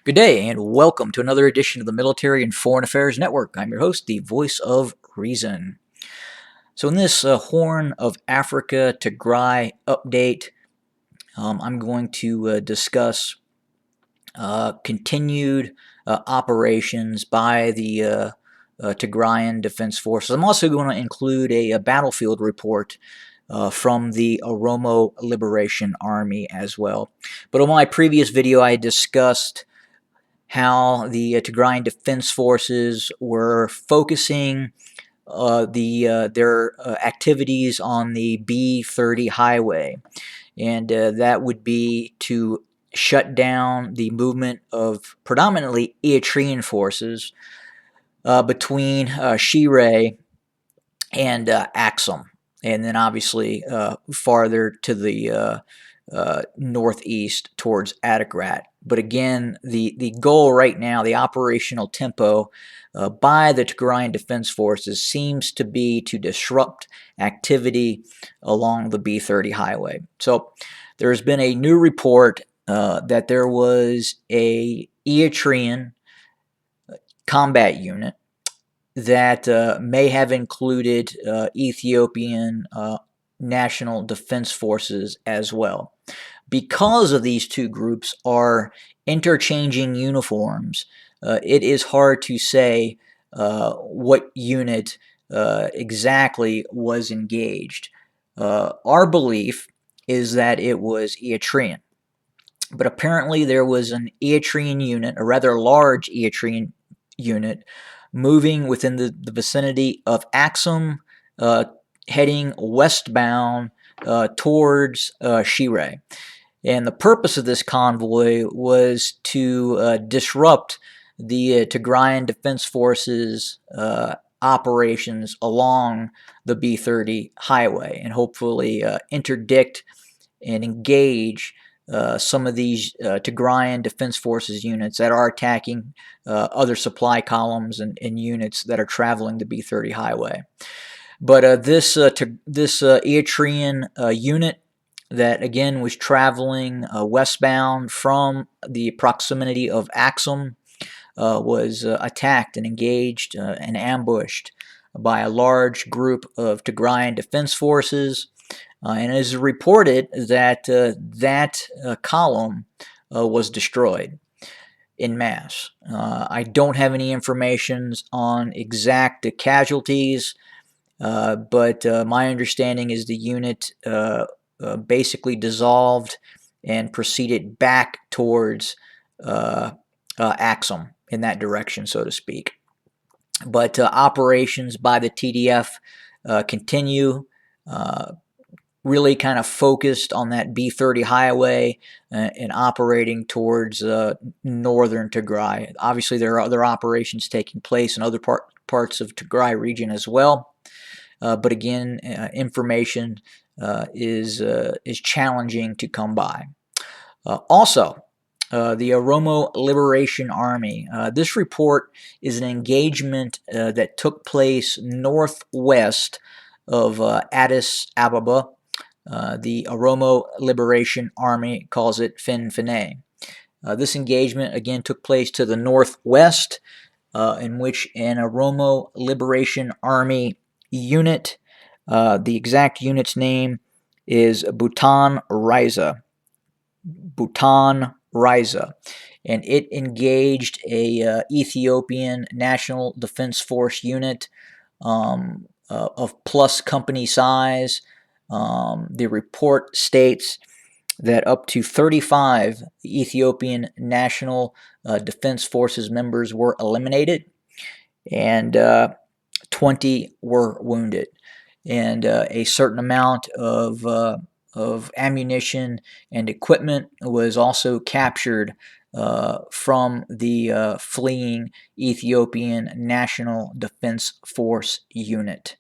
Good day, and welcome to another edition of the Military and Foreign Affairs Network. I'm your host, the voice of reason. So, in this Horn of Africa Tigray update, I'm going to discuss continued operations by the Tigrayan Defense Forces. I'm also going to include a battlefield report from the Oromo Liberation Army as well. But on my previous video, I discussed how the Tigrayan Defense Forces were focusing their activities on the B-30 highway, and that would be to shut down the movement of predominantly Eritrean forces between Shire and Axum, and then obviously farther to the northeast towards Adigrat. But again, the goal right now, the operational tempo by the Tigrayan Defense Forces seems to be to disrupt activity along the B-30 highway. So there's been a new report that there was a Eritrean combat unit that may have included Ethiopian National Defense Forces as well. Because of these two groups are interchanging uniforms, it is hard to say what unit exactly was engaged. Our belief is that it was Eritrean, but apparently there was an Eritrean unit, a rather large Eritrean unit, moving within the vicinity of Axum, heading westbound towards Shire. And the purpose of this convoy was to disrupt the Tigrayan Defense Forces operations along the B-30 highway and hopefully interdict and engage some of these Tigrayan Defense Forces units that are attacking other supply columns and units that are traveling the B-30 highway. But this Eritrean unit that again was traveling westbound from the proximity of Axum was attacked and engaged and ambushed by a large group of Tigrayan Defense Forces. And it is reported that that column was destroyed in mass. I don't have any information on exact casualties, but my understanding is the unit basically dissolved and proceeded back towards Axum in that direction, so to speak. But operations by the TDF continue, really kind of focused on that B-30 highway and operating towards northern Tigray. Obviously, there are other operations taking place in other parts of Tigray region as well. But again, information is challenging to come by. Also, the Oromo Liberation Army. This report is an engagement that took place northwest of Addis Ababa. The Oromo Liberation Army calls it Finfinne. This engagement again took place to the northwest, in which an Oromo Liberation Army unit, the exact unit's name is Bhutan Riza. Bhutan Riza. And it engaged a Ethiopian National Defense Force unit of plus company size. The report states that up to 35 Ethiopian National Defense Forces members were eliminated, and 20 were wounded, and a certain amount of ammunition and equipment was also captured from the fleeing Ethiopian National Defense Force unit.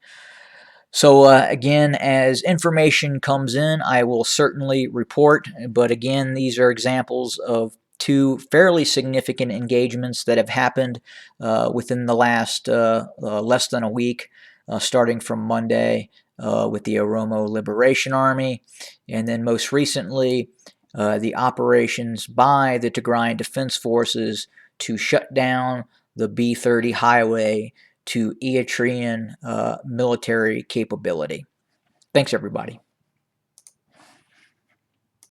So again, as information comes in, I will certainly report, but again, these are examples of two fairly significant engagements that have happened within the last less than a week, starting from Monday with the Oromo Liberation Army, and then most recently the operations by the Tigrayan Defense Forces to shut down the B-30 highway to Eritrean military capability. Thanks, everybody.